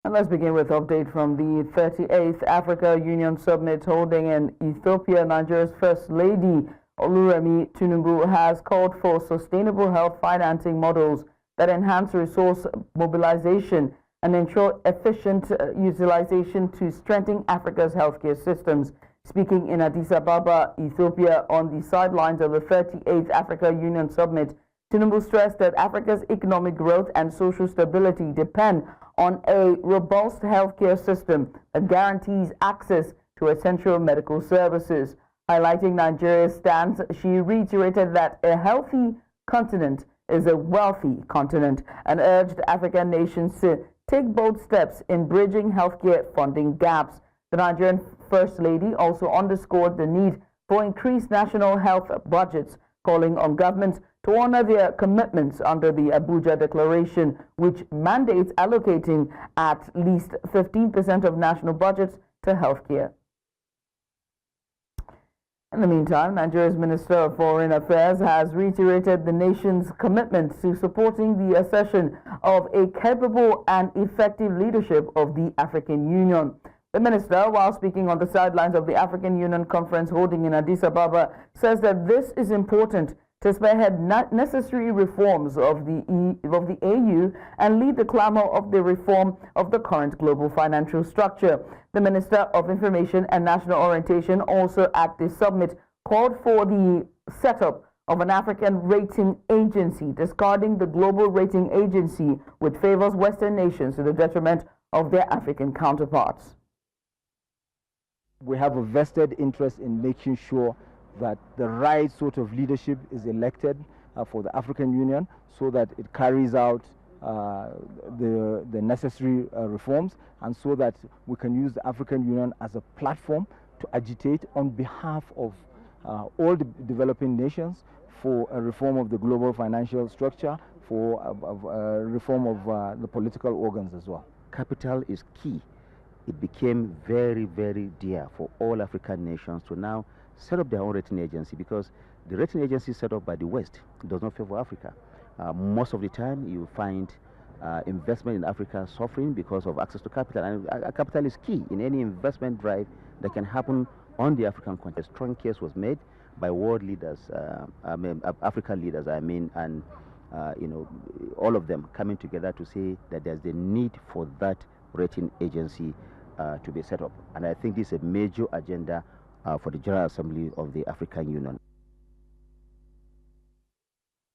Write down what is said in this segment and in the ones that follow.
And let's begin with update from the 38th Africa Union Summit holding in Ethiopia. Nigeria's First Lady Oluremi Tinubu has called for sustainable health financing models that enhance resource mobilization and ensure efficient utilization to strengthen Africa's healthcare systems. Speaking in Addis Ababa, Ethiopia, on the sidelines of the 38th Africa Union Summit, Tinubu stressed that Africa's economic growth and social stability depend on a robust healthcare system that guarantees access to essential medical services. Highlighting Nigeria's stance, she reiterated that a healthy continent is a wealthy continent and urged African nations to take bold steps in bridging healthcare funding gaps. The Nigerian First Lady also underscored the need for increased national health budgets, calling on governments to honor their commitments under the Abuja Declaration, which mandates allocating at least 15% of national budgets to healthcare. In the meantime, Nigeria's Minister of Foreign Affairs has reiterated the nation's commitment to supporting the assertion of a capable and effective leadership of the African Union. The minister, while speaking on the sidelines of the African Union conference holding in Addis Ababa, says that this is important to spearhead necessary reforms of the AU and lead the clamor of the reform of the current global financial structure. The Minister of Information and National Orientation also at the summit called for the setup of an African rating agency, discarding the global rating agency which favors Western nations to the detriment of their African counterparts. We have a vested interest in making sure that the right sort of leadership is elected for the African Union so that it carries out the necessary reforms, and so that we can use the African Union as a platform to agitate on behalf of all the developing nations for a reform of the global financial structure, for a reform of the political organs as well. Capital is key. It became very, very dear for all African nations to now set up their own rating agency, because the rating agency set up by the West does not favor Africa. Most of the time you find investment in Africa suffering because of access to capital, and capital is key in any investment drive that can happen on the African continent. A strong case was made by world leaders, African leaders, and you know, all of them coming together to say that there's the need for that rating agency to be set up. And I think this is a major agenda for the General Assembly of the African Union.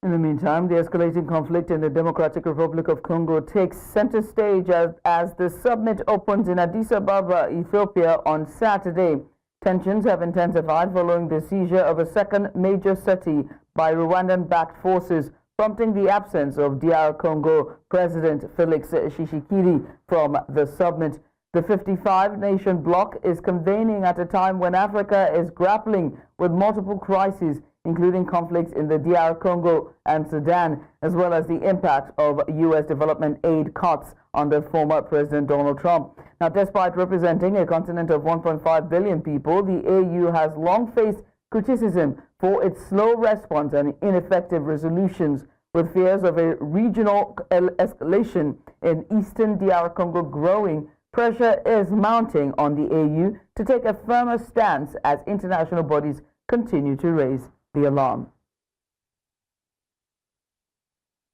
In the meantime, the escalating conflict in the Democratic Republic of Congo takes center stage as the summit opens in Addis Ababa, Ethiopia on Saturday. Tensions have intensified following the seizure of a second major city by Rwandan-backed forces, prompting the absence of DR Congo President Felix Tshisekedi from the summit. The 55-nation bloc is convening at a time when Africa is grappling with multiple crises, including conflicts in the DR Congo and Sudan, as well as the impact of U.S. development aid cuts under former President Donald Trump. Now, despite representing a continent of 1.5 billion people, the AU has long faced criticism for its slow response and ineffective resolutions, with fears of a regional escalation in eastern DR Congo growing. Pressure is mounting on the AU to take a firmer stance as international bodies continue to raise the alarm.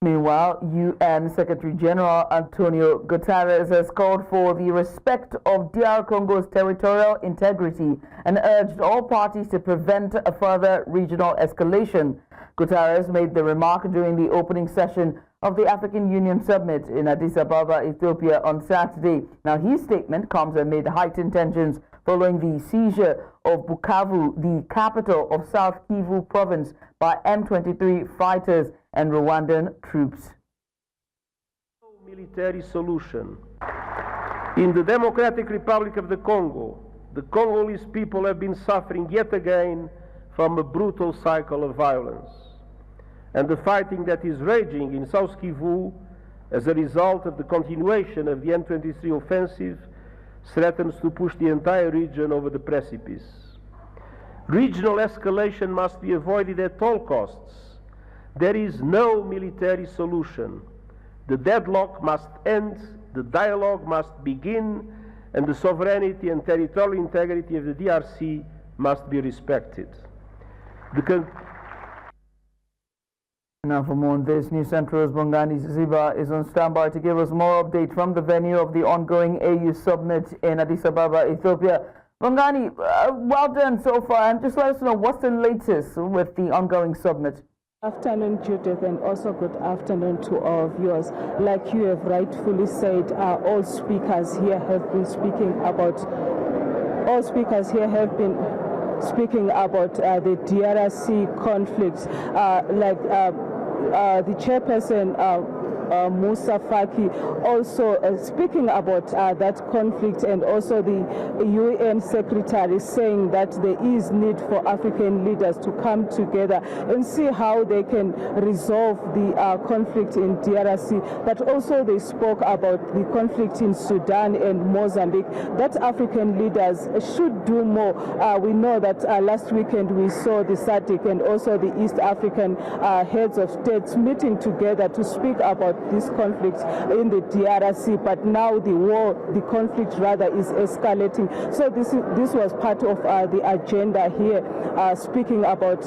Meanwhile, UN Secretary General Antonio Guterres has called for the respect of DR Congo's territorial integrity and urged all parties to prevent a further regional escalation. Guterres made the remark during the opening session of the African Union Summit in Addis Ababa, Ethiopia on Saturday. Now, his statement comes amid heightened tensions following the seizure of Bukavu, the capital of South Kivu province, by M23 fighters and Rwandan troops. No military solution. In the Democratic Republic of the Congo, the Congolese people have been suffering yet again from a brutal cycle of violence. And the fighting that is raging in South Kivu as a result of the continuation of the M23 offensive threatens to push the entire region over the precipice. Regional escalation must be avoided at all costs. There is no military solution. The deadlock must end The dialogue must begin, and the sovereignty and territorial integrity of the DRC must be respected. Now for more on this, News Central's Bongani Ziba is on standby to give us more update from the venue of the ongoing AU summit in Addis Ababa, Ethiopia. Bongani, well done so far, and just let us know what's the latest with the ongoing summit. Afternoon, Judith, and also good afternoon to our viewers. Like you have rightfully said, all speakers here have been speaking about the DRC conflicts, the chairperson Musa Faki also speaking about that conflict, and also the UN secretary saying that there is need for African leaders to come together and see how they can resolve the conflict in DRC. But also they spoke about the conflict in Sudan and Mozambique, that African leaders should do more. We know that last weekend we saw the SADC and also the East African heads of states meeting together to speak about this conflict in the DRC, but now the conflict rather is escalating. So this was part of the agenda here, speaking about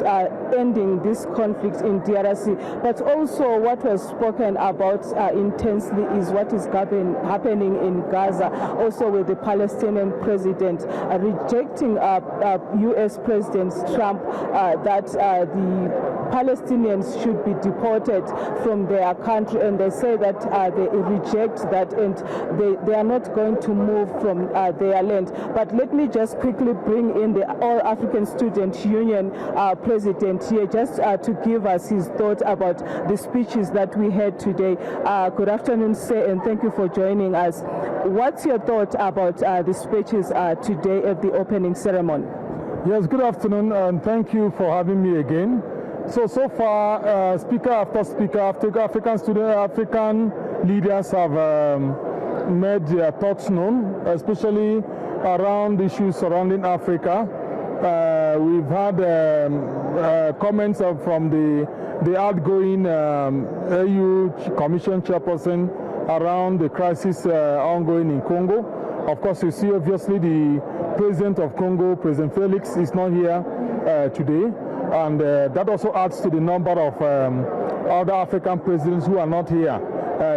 ending this conflict in DRC. But also what was spoken about intensely is what is happening in Gaza, also with the Palestinian president rejecting US President Trump that the Palestinians should be deported from their country, and they say that they reject that and they are not going to move from their land. But let me just quickly bring in the All African Student Union president here just to give us his thought about the speeches that we had today. Good afternoon, sir, and thank you for joining us. What's your thought about the speeches today at the opening ceremony? Yes, good afternoon, and thank you for having me again. So far, speaker after speaker, African leaders have made their thoughts known, especially around issues surrounding Africa. We've had comments from the outgoing AU Commission chairperson around the crisis ongoing in Congo. Of course, you see, obviously, the president of Congo, President Felix, is not here today. And that also adds to the number of other African presidents who are not here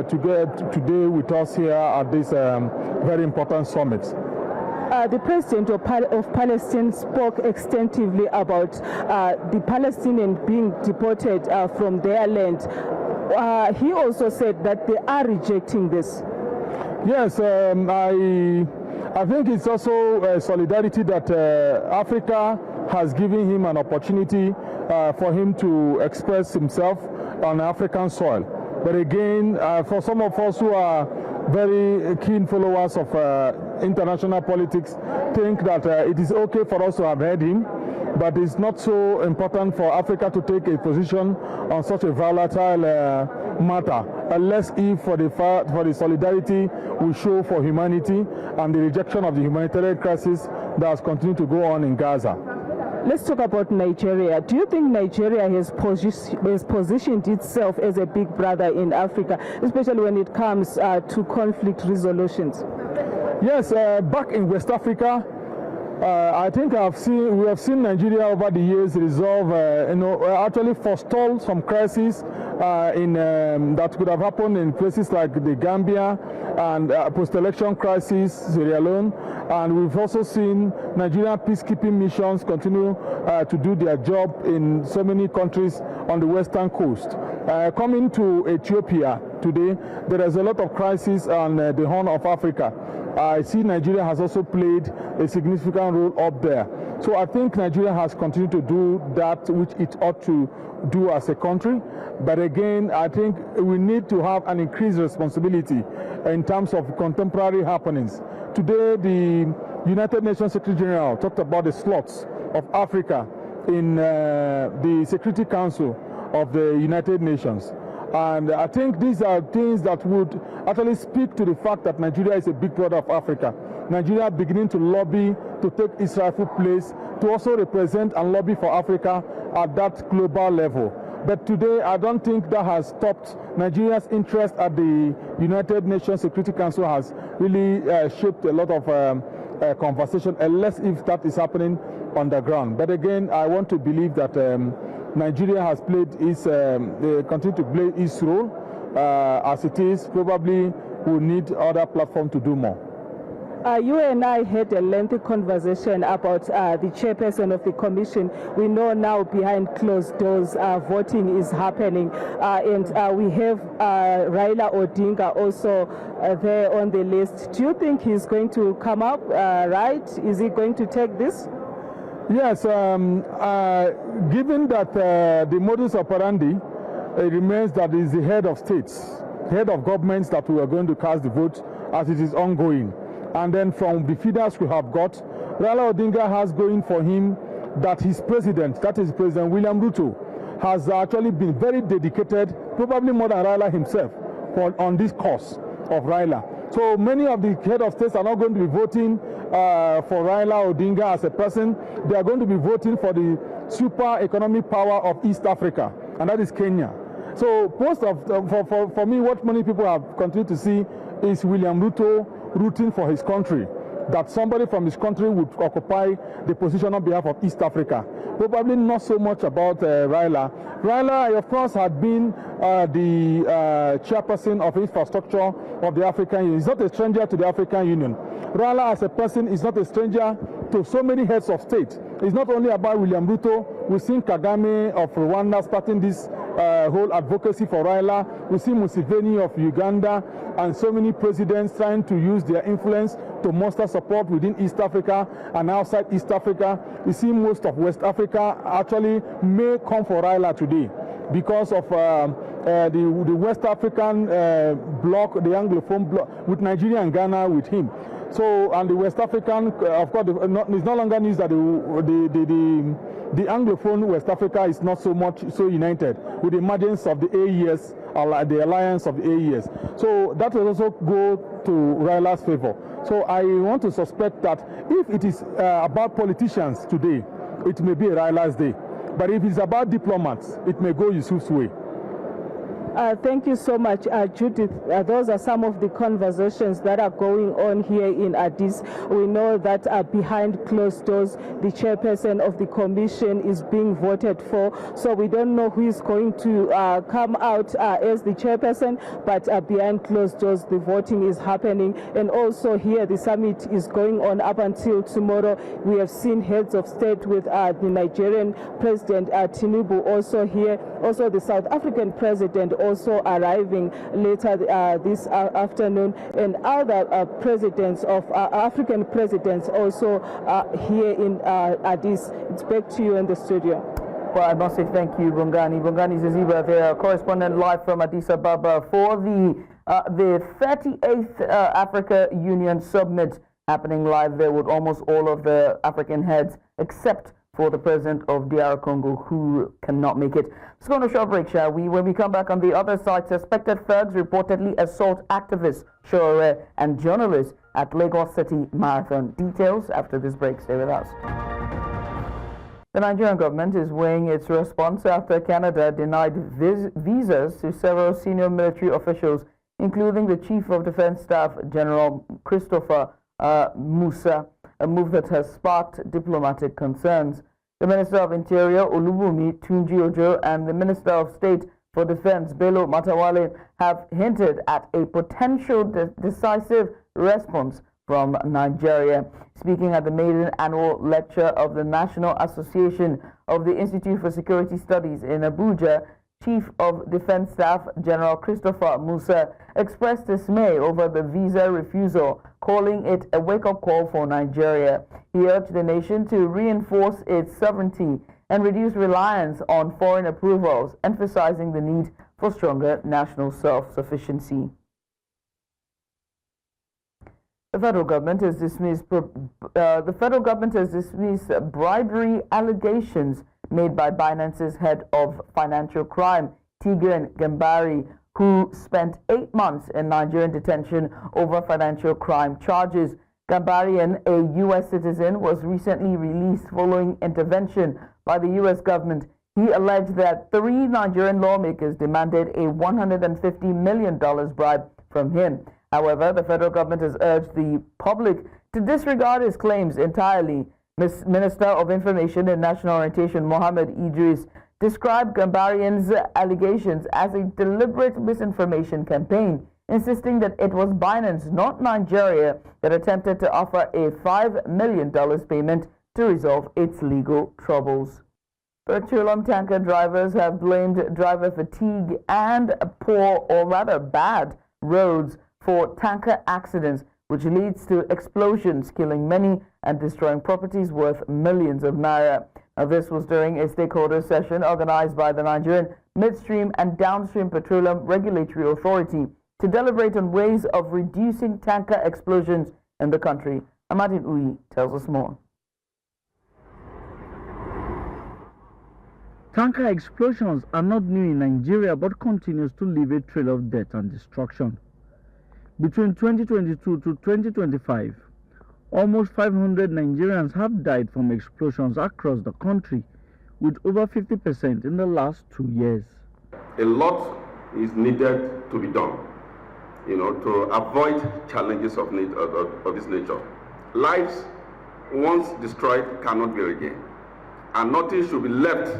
today with us here at this very important summit. The president of Palestine spoke extensively about the Palestinians being deported from their land. He also said that they are rejecting this. Yes, I think it's also solidarity that Africa has given him an opportunity for him to express himself on African soil. But again, for some of us who are very keen followers of international politics, think that it is okay for us to have heard him, but it's not so important for Africa to take a position on such a volatile matter, unless if for the solidarity we show for humanity and the rejection of the humanitarian crisis that has continued to go on in Gaza. Let's talk about Nigeria. Do you think Nigeria has positioned itself as a big brother in Africa, especially when it comes to conflict resolutions? Yes, back in West Africa, I think we have seen Nigeria over the years resolve, actually forestall some crises that could have happened in places like the Gambia and post-election crisis, Sierra Leone, and we've also seen Nigerian peacekeeping missions continue to do their job in so many countries on the western coast. Coming to Ethiopia today, there is a lot of crisis on the Horn of Africa. I see Nigeria has also played a significant role up there. So I think Nigeria has continued to do that which it ought to do as a country. But again, I think we need to have an increased responsibility in terms of contemporary happenings. Today, the United Nations Secretary General talked about the slots of Africa in the Security Council of the United Nations. And I think these are things that would actually speak to the fact that Nigeria is a big brother of Africa. Nigeria beginning to lobby to take its rightful place, to also represent and lobby for Africa at that global level. But today, I don't think that has stopped Nigeria's interest at the United Nations Security Council has really shaped a lot of conversation, unless if that is happening on the ground. But again, I want to believe that Nigeria has played its, continue to play its role as it is. Probably will need other platforms to do more. You and I had a lengthy conversation about the chairperson of the commission. We know now behind closed doors voting is happening, and we have Raila Odinga also there on the list. Do you think he's going to come up right? Is he going to take this? Yes, given that the modus operandi remains that is the head of states, head of governments that we are going to cast the vote as it is ongoing. And then from the figures we have got, Raila Odinga has going for him that his president, that is President William Ruto, has actually been very dedicated, probably more than Raila himself, on this cause of Raila. So many of the head of states are not going to be voting for Raila Odinga as a person. They are going to be voting for the super economic power of East Africa, and that is Kenya. So most of for me, what many people have continued to see is William Ruto rooting for his country, that somebody from his country would occupy the position on behalf of East Africa. Probably not so much about Raila. Raila, of course, had been the chairperson of infrastructure of the African Union. He's not a stranger to the African Union. Raila as a person is not a stranger to so many heads of state. It's not only about William Ruto. We've seen Kagame of Rwanda starting this whole advocacy for Raila. We see Museveni of Uganda and so many presidents trying to use their influence to muster support within East Africa and outside East Africa. We see most of West Africa actually may come for Raila today because of the West African bloc, the Anglophone bloc, with Nigeria and Ghana with him. So, and the West African, of course, it's no longer news that the Anglophone West Africa is not so much so united with the emergence of the AES, the alliance of the AES. So that will also go to Raila's favor. So I want to suspect that if it is about politicians today, it may be Raila's day. But if it's about diplomats, it may go Yusuf's way. Thank you so much, Judith. Those are some of the conversations that are going on here in Addis. We know that behind closed doors, the chairperson of the commission is being voted for. So we don't know who is going to come out as the chairperson, but behind closed doors, the voting is happening. And also here, the summit is going on up until tomorrow. We have seen heads of state with the Nigerian President Tinubu also here, also the South African President also arriving later this afternoon, and other presidents of African presidents also here in Addis. It's back to you in the studio. Well, I must say thank you, Bongani. Bongani Ziziba, their correspondent live from Addis Ababa for the 38th Africa Union Summit happening live there with almost all of the African heads except for the president of DR Congo, who cannot make it. Let's go on a short break, shall we? When we come back on the other side, suspected thugs reportedly assault activists, Sowore, and journalists at Lagos City Marathon. Details after this break. Stay with us. The Nigerian government is weighing its response after Canada denied visas to several senior military officials, including the Chief of Defense Staff, General Christopher Musa, a move that has sparked diplomatic concerns. The Minister of Interior, Olubunmi Tunji-Ojo, and the Minister of State for Defense, Bello Matawalle, have hinted at a potential decisive response from Nigeria. Speaking at the maiden annual lecture of the National Association of the Institute for Security Studies in Abuja, Chief of Defense Staff General Christopher Musa expressed dismay over the visa refusal, calling it a wake-up call for Nigeria. He urged the nation to reinforce its sovereignty and reduce reliance on foreign approvals, emphasizing the need for stronger national self-sufficiency. The federal government has dismissed bribery allegations made by Binance's head of financial crime, Tigran Gambari, who spent 8 months in Nigerian detention over financial crime charges. Gambarian, a U.S. citizen, was recently released following intervention by the U.S. government He alleged that 3 Nigerian lawmakers demanded a $150 million bribe from him. However, the federal government has urged the public to disregard his claims entirely. Minister of Information and National Orientation Mohammed Idris described Gambarian's allegations as a deliberate misinformation campaign, insisting that it was Binance, not Nigeria, that attempted to offer a $5 million payment to resolve its legal troubles. Petroleum tanker drivers have blamed driver fatigue and poor, or rather bad, roads for tanker accidents, which leads to explosions, killing many and destroying properties worth millions of naira. Now, this was during a stakeholder session organized by the Nigerian Midstream and Downstream Petroleum Regulatory Authority to deliberate on ways of reducing tanker explosions in the country. Amadin Uyi tells us more. Tanker explosions are not new in Nigeria but continues to leave a trail of death and destruction. Between 2022 to 2025, almost 500 Nigerians have died from explosions across the country, with over 50% in the last 2 years. A lot is needed to be done, to avoid challenges of this nature. Lives, once destroyed, cannot be regained, and nothing should be left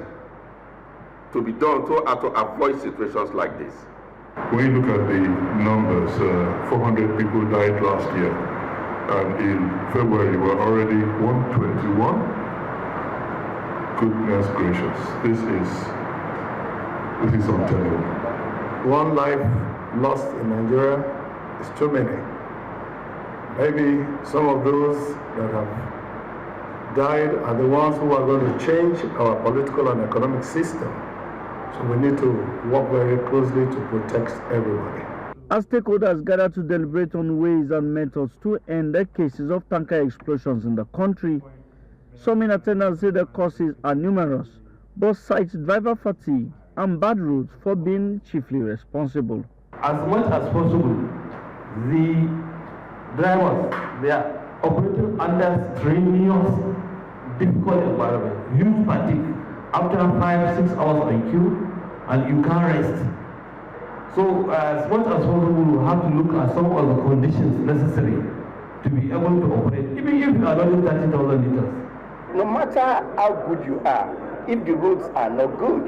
to be done to avoid situations like this. When you look at the numbers, 400 people died last year, and in February we're already 121. Goodness gracious, this is untenable. One life lost in Nigeria is too many. Maybe some of those that have died are the ones who are going to change our political and economic system. So we need to work very closely to protect everybody. As stakeholders gather to deliberate on ways and methods to end the cases of tanker explosions in the country, some in attendance say the causes are numerous, but cite driver fatigue and bad roads for being chiefly responsible. As much as possible, the drivers, they are operating under strenuous, difficult environment, huge fatigue. After 5-6 hours on queue, and you can't rest. So as much as possible, we have to look at some of the conditions necessary to be able to operate, even if you are running 30,000 liters. No matter how good you are, if the roads are not good,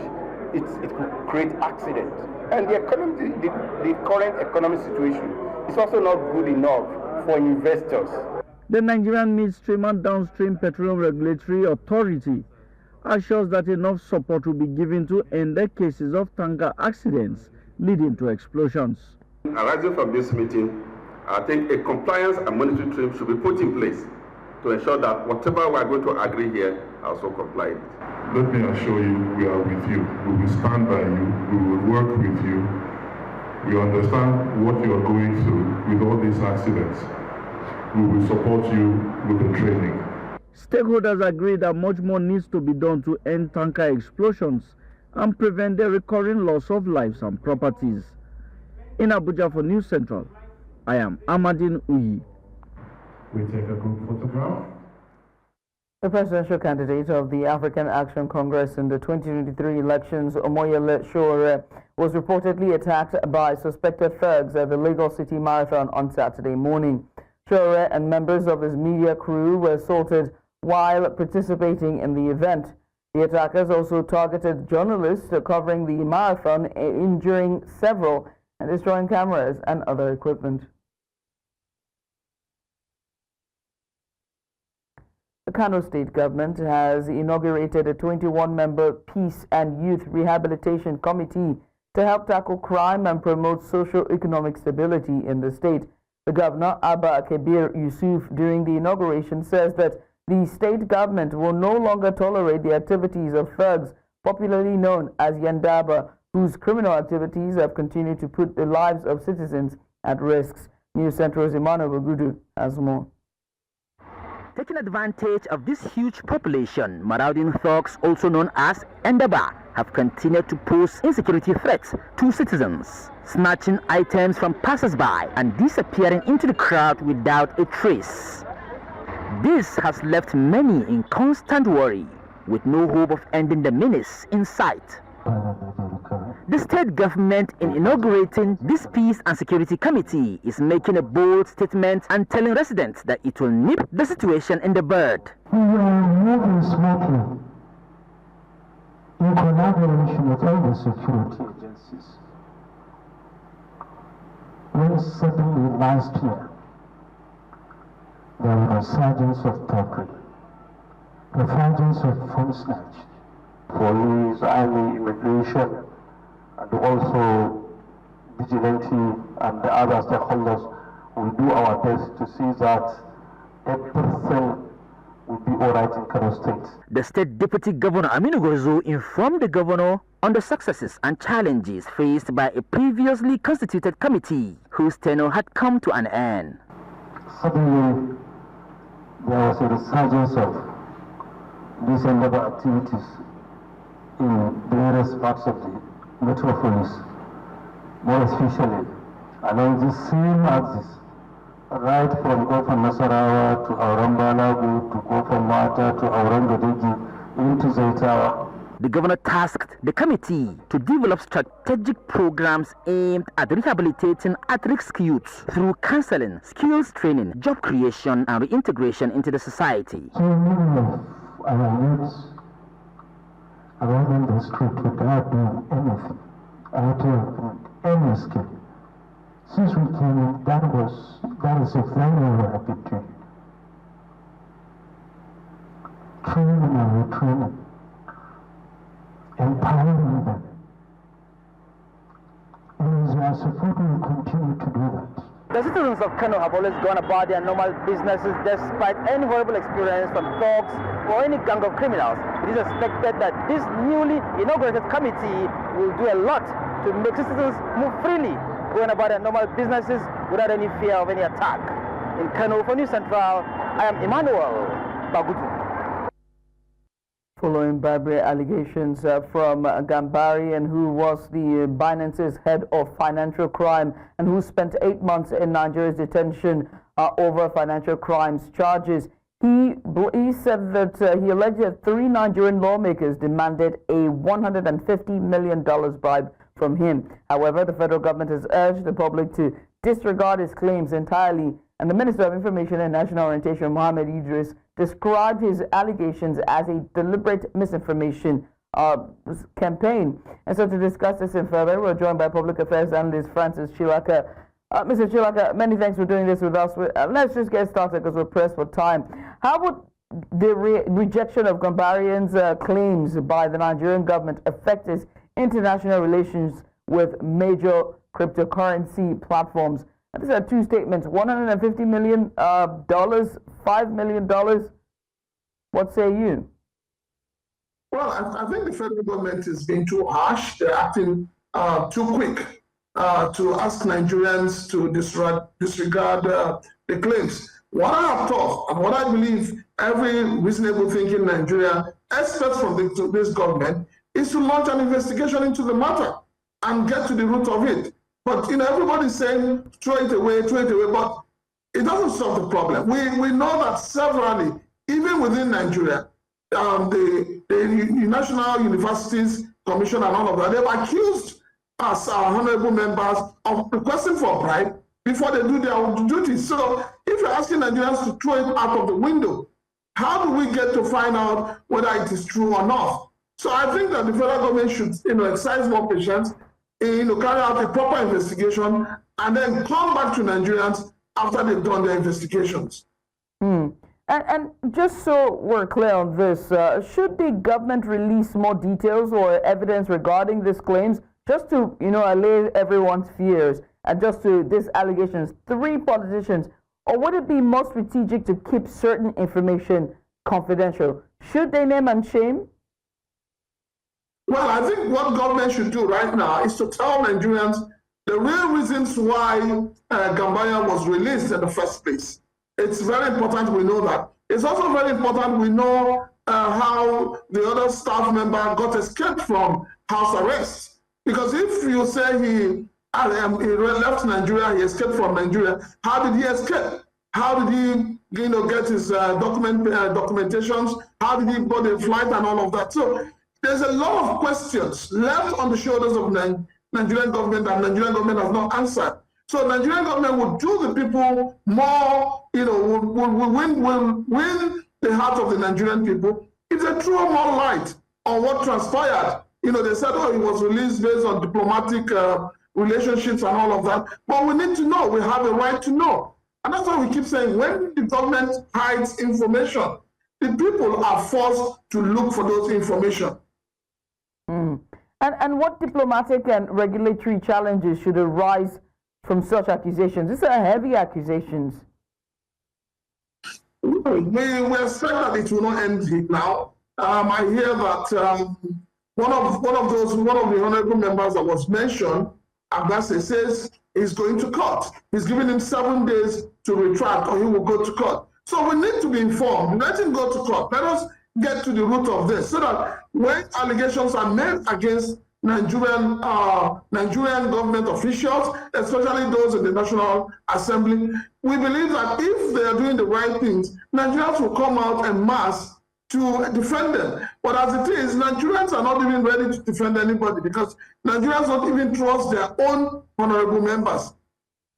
it could create accidents. And the current economic situation is also not good enough for investors. The Nigerian Midstream and Downstream Petroleum Regulatory Authority assures that enough support will be given to end the cases of tanker accidents leading to explosions. Arising from this meeting, I think a compliance and monitoring team should be put in place to ensure that whatever we are going to agree here are also complied. Let me assure you, we are with you. We will stand by you. We will work with you. We understand what you are going through with all these accidents. We will support you with the training. Stakeholders agree that much more needs to be done to end tanker explosions and prevent the recurring loss of lives and properties. In Abuja for News Central, I am Amadin Uyi. We take a group photograph. The presidential candidate of the African Action Congress in the 2023 elections, Omoyele Sowore, was reportedly attacked by suspected thugs at the Lagos City Marathon on Saturday morning. Sowore and members of his media crew were assaulted while participating in the event. The attackers also targeted journalists covering the marathon, injuring several and destroying cameras and other equipment. The Kano state government has inaugurated a 21-member Peace and Youth Rehabilitation Committee to help tackle crime and promote socio-economic stability in the state. The governor, Abba Kabir Yusuf, during the inauguration says that the state government will no longer tolerate the activities of thugs, popularly known as Yandaba, whose criminal activities have continued to put the lives of citizens at risk. News Central's Emmanuel Ogudu has more. Taking advantage of this huge population, marauding thugs, also known as Yandaba, have continued to pose insecurity threats to citizens, snatching items from passers-by and disappearing into the crowd without a trace. This has left many in constant worry. with no hope of ending the menace in sight. The state government, in inaugurating this Peace and Security Committee, is making a bold statement and telling residents that it will nip the situation in the bud. We are moving smoothly in collaboration with all the security agencies. When suddenly last year there was a resurgence of thuggery, resurgence of phone snatch, police, army, immigration, and also vigilante and the other stakeholders will do our best to see that everything will be all right in Kano State. The State Deputy Governor Aminu Gozo informed the governor on the successes and challenges faced by a previously constituted committee whose tenure had come to an end. Suddenly, there was a resurgence of these endeavor activities in various parts of the metropolis, more especially along the same axis, right from Gofan Nasarawa to Aurambalagu, to Gofan Mata to Aurangadegi into Zaitawa. The governor tasked the committee to develop strategic programs aimed at rehabilitating at-risk youths through counseling, skills training, job creation, and reintegration into the society. So many of our youths around the street without doing anything, without any skill. Since we came in, that is a very rapid training. Training and retraining. Empowering them. It is our support we will continue to do that. The citizens of Kano have always gone about their normal businesses despite any horrible experience from thugs or any gang of criminals. It is expected that this newly inaugurated committee will do a lot to make citizens move freely, going about their normal businesses without any fear of any attack. In Kano, for News Central, I am Emmanuel Bagudu. Following bribery allegations from Gambarian, who was the Binance's head of financial crime and who spent 8 months in Nigeria's detention over financial crimes charges, he said that he alleged that 3 Nigerian lawmakers demanded a $150 million bribe from him. However, the federal government has urged the public to disregard his claims entirely, and the Minister of Information and National Orientation, Mohammed Idris, described his allegations as a deliberate misinformation campaign. And so to discuss this in further, we're joined by public affairs analyst Francis Chilaka. Mr. Chilaka, many thanks for doing this with us. Let's just get started because we're pressed for time. How would the rejection of Gambarian's claims by the Nigerian government affect his international relations with major cryptocurrency platforms? These are 2 statements, $150 million, $5 million. What say you? Well, I think the federal government is being too harsh. They're acting too quick to ask Nigerians to disregard the claims. What I have thought and what I believe every reasonable thinking Nigerian expects from this government is to launch an investigation into the matter and get to the root of it. But everybody's saying throw it away, but it doesn't solve the problem. We know that severally, even within Nigeria, the National Universities Commission and all of that, they've accused us, our honorable members, of requesting for a bribe before they do their duties. So if you're asking Nigerians to throw it out of the window, how do we get to find out whether it is true or not? So I think that the federal government should exercise more patience, carry out a proper investigation, and then come back to Nigerians after they've done their investigations. And just so we're clear on this, should the government release more details or evidence regarding these claims, just to allay everyone's fears, and just to these allegations, 3 politicians, or would it be more strategic to keep certain information confidential? Should they name and shame? Well, I think what government should do right now is to tell Nigerians the real reasons why Gambarian was released in the first place. It's very important we know that. It's also very important we know how the other staff member got escaped from house arrest. Because if you say he left Nigeria, he escaped from Nigeria, how did he escape? How did he, get his documentations? How did he board a flight and all of that? So there's a lot of questions left on the shoulders of Nigerian government, and Nigerian government has not answered. So Nigerian government will do the people more, will win the heart of the Nigerian people if they throw more light on what transpired. They said, he was released based on diplomatic relationships and all of that. But we need to know. We have a right to know. And that's why we keep saying, when the government hides information, the people are forced to look for those information. And what diplomatic and regulatory challenges should arise from such accusations? These are heavy accusations. We expect that it will not end now. I hear that one of the honorable members that was mentioned, Abbas, says he's going to court. He's giving him 7 days to retract, or he will go to court. So we need to be informed. Let him go to court. Let us get to the root of this, so that when allegations are made against Nigerian government officials, especially those in the National Assembly, we believe that if they are doing the right things, Nigerians will come out en masse to defend them. But as it is, Nigerians are not even ready to defend anybody, because Nigerians don't even trust their own honorable members.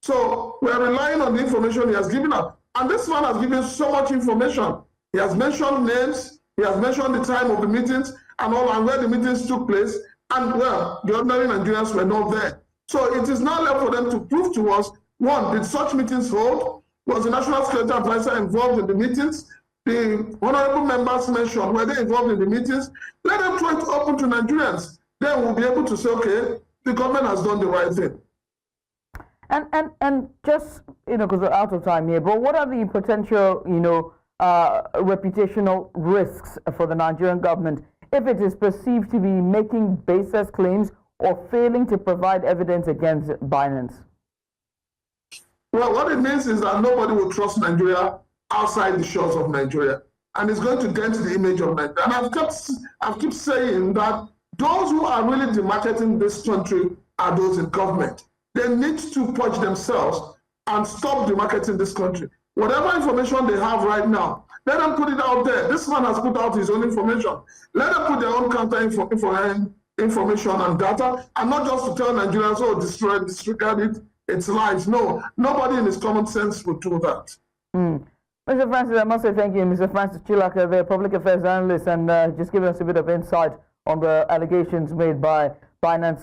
So we are relying on the information he has given us. And this man has given so much information. He has mentioned names, he has mentioned the time of the meetings and all, and where the meetings took place. And well, the ordinary Nigerians were not there. So it is now left for them to prove to us, one, did such meetings hold? Was the National Security Advisor involved in the meetings? The honorable members mentioned, were they involved in the meetings? Let them try to open to Nigerians. Then we'll be able to say, okay, the government has done the right thing. And just, because we're out of time here, but what are the potential, reputational risks for the Nigerian government if it is perceived to be making baseless claims or failing to provide evidence against Binance? Well, what it means is that nobody will trust Nigeria outside the shores of Nigeria, and it's going to dent the image of Nigeria. And I've kept saying that those who are really demarketing this country are those in government. They need to purge themselves and stop demarketing this country. Whatever information they have right now, let them put it out there. This man has put out his own information. Let them put their own counter information and data, and not just to tell Nigerians, disregard it, it's lies. No, nobody in his common sense would do that. Mr. Francis, I must say thank you, Mr. Francis Chilaka, the public affairs analyst, and just giving us a bit of insight on the allegations made by Binance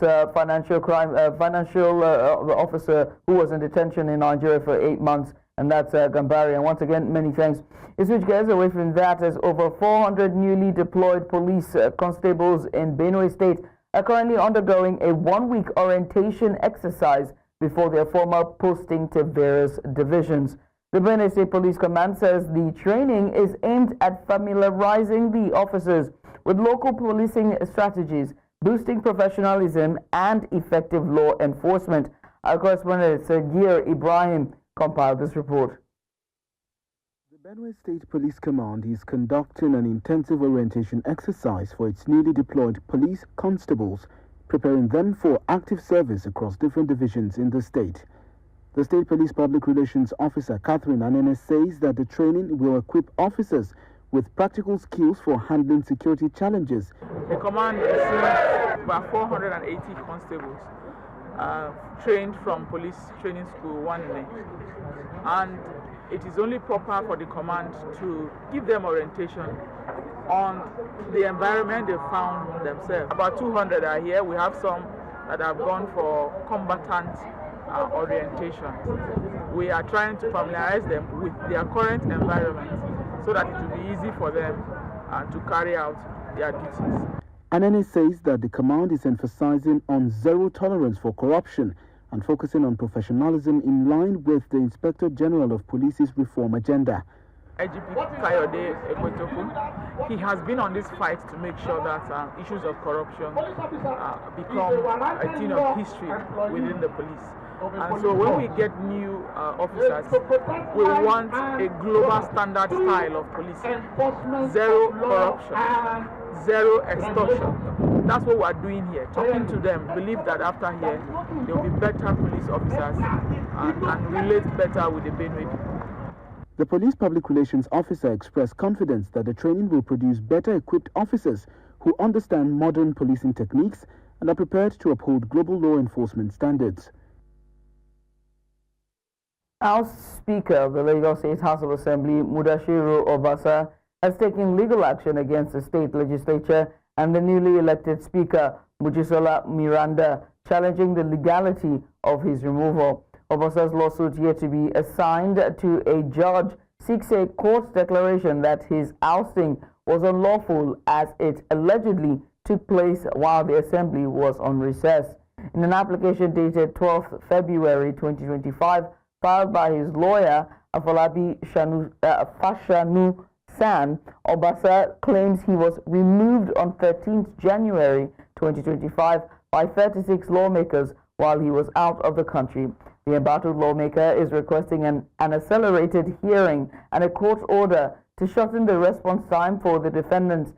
financial officer who was in detention in Nigeria for 8 months, and that's Gambari. And once again, many thanks. We switch gears away from that, as over 400 newly deployed police constables in Benue State are currently undergoing a 1-week orientation exercise before their formal posting to various divisions. The Benue State Police Command says the training is aimed at familiarizing the officers with local policing strategies, boosting professionalism and effective law enforcement. Our correspondent Sagir Ibrahim compiled this report. The Benue State Police Command is conducting an intensive orientation exercise for its newly deployed police constables, preparing them for active service across different divisions in the state. The State Police Public Relations Officer Catherine Anene says that the training will equip officers with practical skills for handling security challenges. The command receives about 480 constables trained from police training school 1A, and it is only proper for the command to give them orientation on the environment they found themselves. About 200 are here. We have some that have gone for combatant orientation. We are trying to familiarize them with their current environment so that it will be easy for them to carry out their duties. Anene says that the command is emphasizing on zero tolerance for corruption and focusing on professionalism in line with the Inspector General of Police's reform agenda. IGP Kayode Ekwetoku, he has been on this fight to make sure that issues of corruption become a thing of history within the police. And so when we get new officers, we want a global standard style of policing. Zero corruption, zero extortion. That's what we're doing here, talking to them. Believe that after here, there will be better police officers and relate better with the Benue people. The police public relations officer expressed confidence that the training will produce better equipped officers who understand modern policing techniques and are prepared to uphold global law enforcement standards. House Speaker of the Lagos State House of Assembly, Mudashiru Obasa, has taken legal action against the state legislature and the newly elected Speaker, Mojisola Miranda, challenging the legality of his removal. Obasa's lawsuit, yet to be assigned to a judge, seeks a court declaration that his ousting was unlawful as it allegedly took place while the assembly was on recess. In an application dated 12th February 2025, filed by his lawyer, Afolabi Fashanu San, Obasa claims he was removed on 13th January 2025 by 36 lawmakers while he was out of the country. The embattled lawmaker is requesting an accelerated hearing and a court order to shorten the response time for the defendants,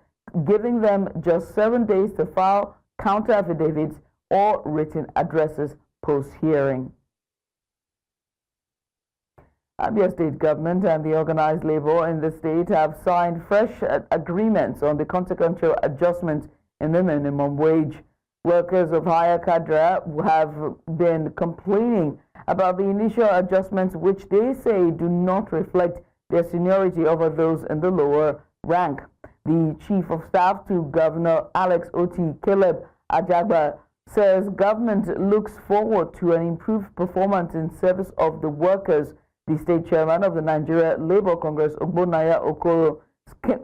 giving them just 7 days to file counter affidavits or written addresses post-hearing. Abia State government and the organized labor in the state have signed fresh agreements on the consequential adjustments in the minimum wage. Workers of higher cadre have been complaining about the initial adjustments, which they say do not reflect their seniority over those in the lower rank. The Chief of Staff to Governor Alex Oti, Caleb Ajagba, says government looks forward to an improved performance in service of the workers. The state chairman of the Nigeria Labour Congress, Ogbonnaya Okoro,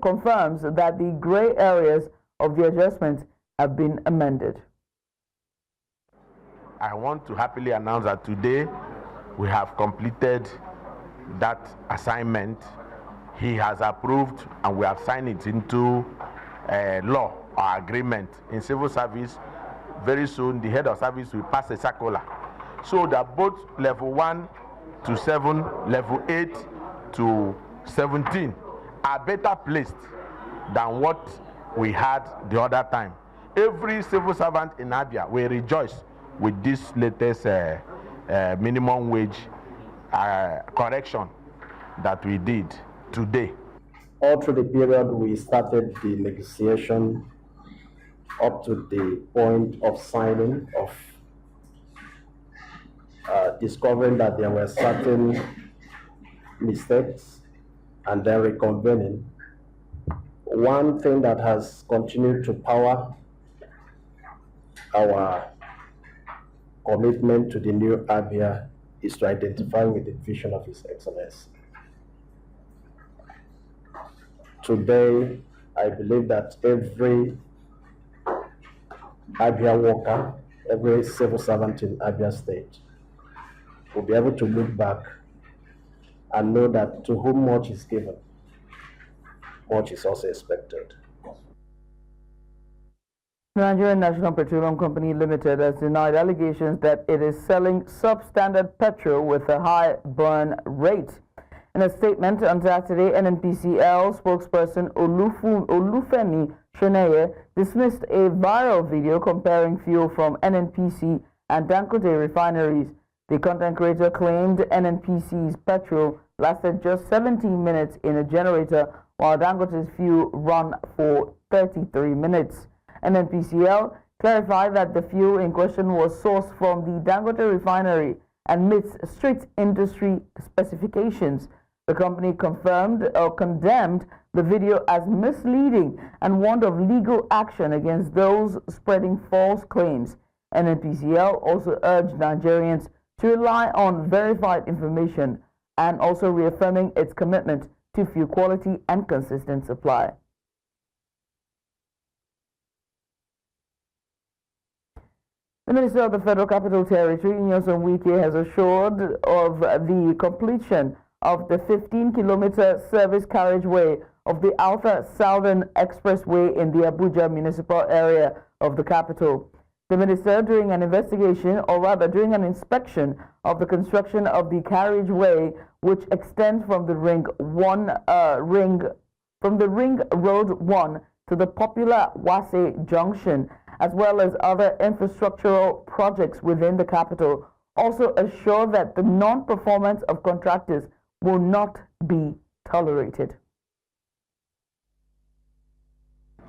confirms that the grey areas of the adjustments have been amended. I want to happily announce that today we have completed that assignment. He has approved and we have signed it into law or agreement in civil service. Very soon the head of service will pass a circular so that both level 1 to 7, level 8 to 17 are better placed than what we had the other time. Every civil servant in Abia will rejoice with this latest minimum wage correction that we did today. All through the period we started the negotiation up to the point of signing of discovering that there were certain mistakes and then reconvening. One thing that has continued to power our commitment to the new Abia is to identify with the vision of His Excellency. Today, I believe that every Abia worker, every civil servant in Abia State will be able to look back and know that to whom much is given, much is also expected. The Nigerian National Petroleum Company Limited has denied allegations that it is selling substandard petrol with a high burn rate. In a statement on Saturday, NNPCL spokesperson Olufemi Shoneye dismissed a viral video comparing fuel from NNPC and Dangote refineries. The content creator claimed NNPC's petrol lasted just 17 minutes in a generator, while Dangote's fuel ran for 33 minutes. NNPCL clarified that the fuel in question was sourced from the Dangote refinery and meets strict industry specifications. The company confirmed or condemned the video as misleading and warned of legal action against those spreading false claims. NNPCL also urged Nigerians to rely on verified information and also reaffirming its commitment to fuel quality and consistent supply. The Minister of the Federal Capital Territory, Nyesom Wike, has assured of the completion of the 15-kilometer service carriageway of the Outer Southern Expressway in the Abuja municipal area of the capital. The minister, during an investigation, or rather during an inspection of the construction of the carriageway, which extends from the Ring Road 1 to the popular Wase Junction, as well as other infrastructural projects within the capital, also assured that the non-performance of contractors will not be tolerated.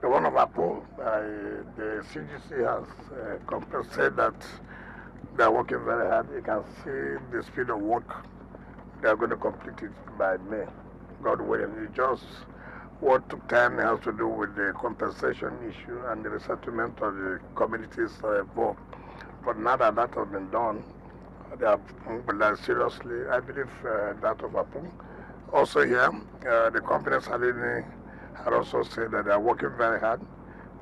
One of our polls, the CGC has said that they are working very hard. You can see the speed of work. They are going to complete it by May. God willing. It's just what took time has to do with the compensation issue and the resettlement of the communities involved. But now that that has been done, they have mobilized seriously. I believe that of Apung. Also here, the company Salini had also said that they are working very hard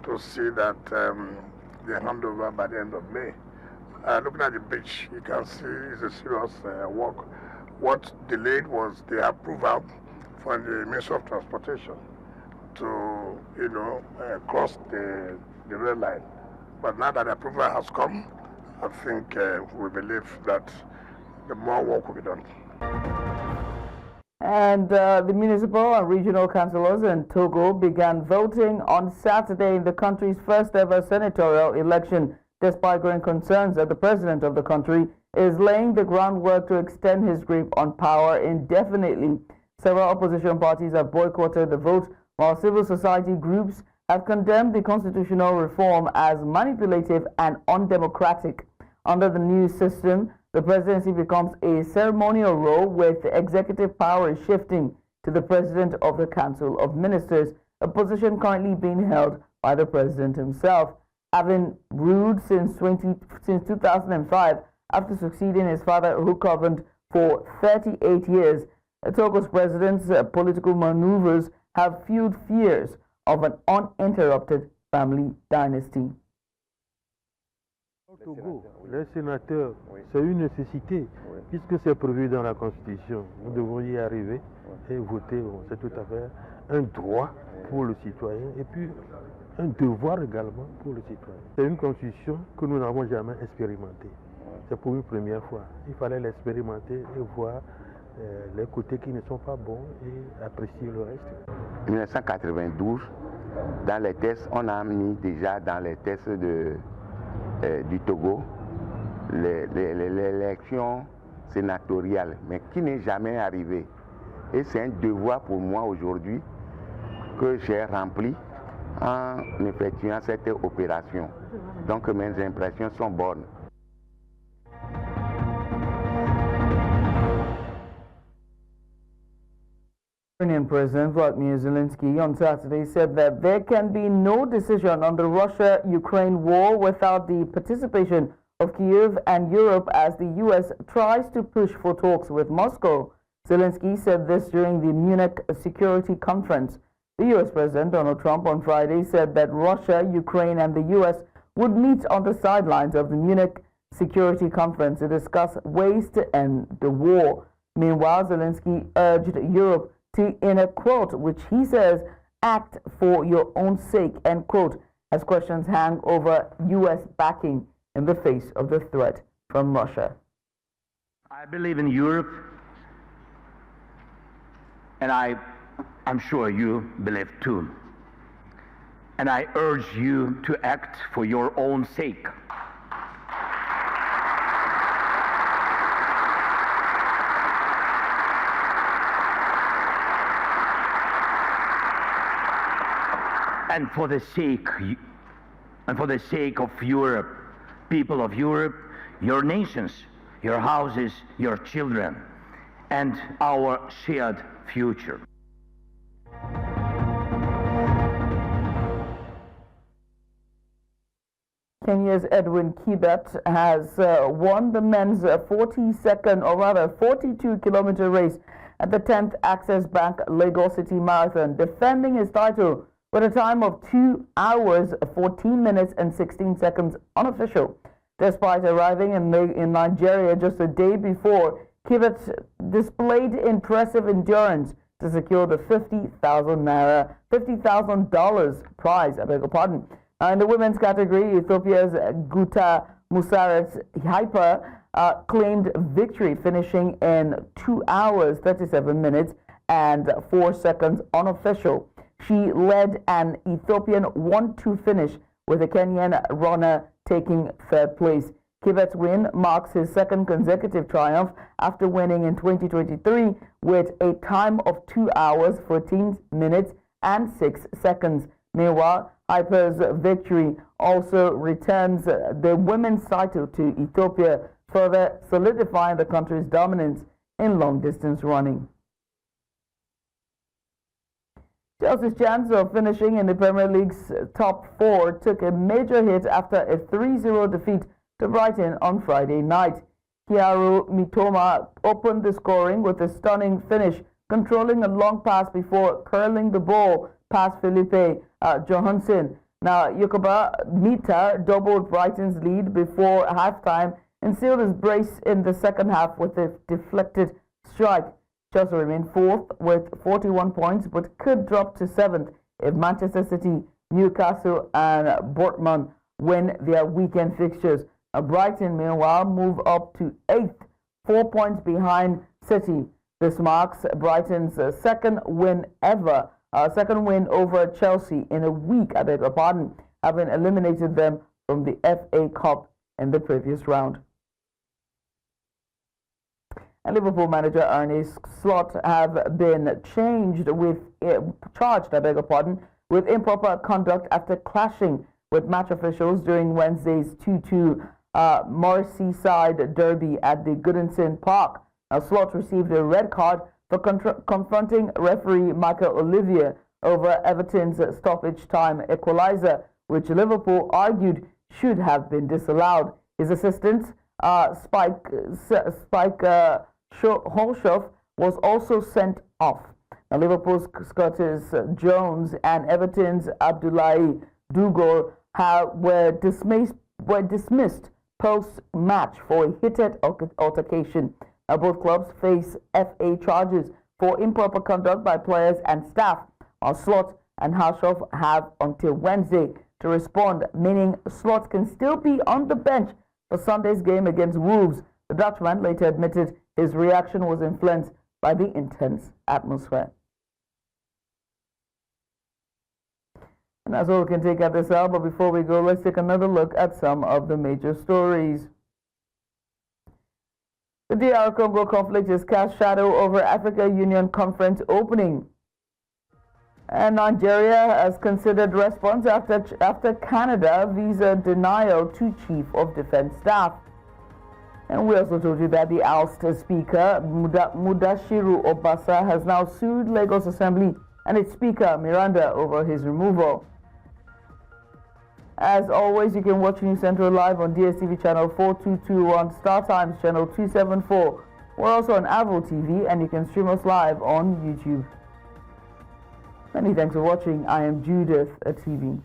to see that they hand over by the end of May. Looking at the beach, you can see it's a serious work. What delayed was the approval from the Ministry of Transportation to, cross the red line. But now that the approval has come, I think we believe that the more work will be done. And the municipal and regional councillors in Togo began voting on Saturday in the country's first ever senatorial election, despite growing concerns that the president of the country is laying the groundwork to extend his grip on power indefinitely. Several opposition parties have boycotted the vote, while civil society groups have condemned the constitutional reform as manipulative and undemocratic. Under the new system, the presidency becomes a ceremonial role, with executive power shifting to the president of the Council of Ministers, a position currently being held by the president himself. Having ruled since 2005, after succeeding his father, who governed for 38 years, Togo's president's political maneuvers have fueled fears of an uninterrupted family dynasty. Togo, les sénateurs, c'est une nécessité, puisque c'est prévu dans la Constitution. Nous devons y arriver et voter. C'est tout à fait un droit pour le citoyen et puis un devoir également pour le citoyen. C'est une Constitution que nous n'avons jamais expérimentée. C'est pour une première fois. Il fallait l'expérimenter et voir les côtés qui ne sont pas bons et apprécier le reste. En 1992, dans les tests, on a mis déjà dans les tests du Togo l'élection sénatoriale, mais qui n'est jamais arrivée. Et c'est un devoir pour moi aujourd'hui que j'ai rempli en effectuant cette opération. Donc mes impressions sont bonnes. Ukrainian President Vladimir Zelensky on Saturday said that there can be no decision on the Russia-Ukraine war without the participation of Kyiv and Europe, as the U.S. tries to push for talks with Moscow. Zelensky said this during the Munich Security Conference. The U.S. President Donald Trump on Friday said that Russia, Ukraine and the U.S. would meet on the sidelines of the Munich Security Conference to discuss ways to end the war. Meanwhile, Zelensky urged Europe to, in a quote, which he says, act for your own sake, end quote, as questions hang over U.S. backing in the face of the threat from Russia. I believe in Europe, and I'm sure you believe too. And I urge you to act for your own sake. And for the sake of Europe, people of Europe, your nations, your houses, your children, and our shared future. Kenya's Edwin Kibet has won the men's 42-kilometer race at the 10th Access Bank Lagos City Marathon, defending his title with a time of 2 hours, 14 minutes and 16 seconds unofficial. Despite arriving in Nigeria just a day before, Kibet displayed impressive endurance to secure the $50,000 prize. I beg your pardon. In the women's category, Ethiopia's Guta Musaret Hyper claimed victory, finishing in 2 hours, 37 minutes and 4 seconds unofficial. She led an Ethiopian 1-2 finish, with a Kenyan runner taking third place. Kibet's win marks his second consecutive triumph after winning in 2023 with a time of 2 hours, 14 minutes and 6 seconds. Meanwhile, Hyper's victory also returns the women's title to Ethiopia, further solidifying the country's dominance in long-distance running. Chelsea's chance of finishing in the Premier League's top 4 took a major hit after a 3-0 defeat to Brighton on Friday night. Kiaru Mitoma opened the scoring with a stunning finish, controlling a long pass before curling the ball past Felipe Johansson. Now, Yukoba Mita doubled Brighton's lead before halftime and sealed his brace in the second half with a deflected strike. Chelsea remain fourth with 41 points, but could drop to seventh if Manchester City, Newcastle and Bournemouth win their weekend fixtures. Brighton, meanwhile, move up to 8th, 4 points behind City. This marks Brighton's second win over Chelsea in a week, I beg your pardon, having eliminated them from the FA Cup in the previous round. And Liverpool manager Arne Slot have been charged with improper conduct after clashing with match officials during Wednesday's 2-2 Merseyside derby at the Goodison Park. Now, Slot received a red card for confronting referee Michael Olivier over Everton's stoppage time equalizer, which Liverpool argued should have been disallowed. His assistant, Spike Holshoff, was also sent off. Now, Liverpool's Curtis Jones and Everton's Abdoulaye Dougoure were dismissed post-match for a heated altercation. Now, both clubs face FA charges for improper conduct by players and staff. Slot and Holshoff have until Wednesday to respond, meaning Slot can still be on the bench for Sunday's game against Wolves. The Dutchman later admitted his reaction was influenced by the intense atmosphere. And that's all we can take at this hour, but before we go, let's take another look at some of the major stories. The DR Congo conflict has cast shadow over Africa Union Conference opening. And Nigeria has considered response after Canada visa denial to Chief of Defense Staff. And we also told you that the ousted Speaker, Mudashiru Obasa, has now sued Lagos Assembly and its Speaker, Miranda, over his removal. As always, you can watch News Central live on DSTV channel 4221, on Star Times channel 274. We're also on Avo TV, and you can stream us live on YouTube. Many thanks for watching. I am Judith at TV.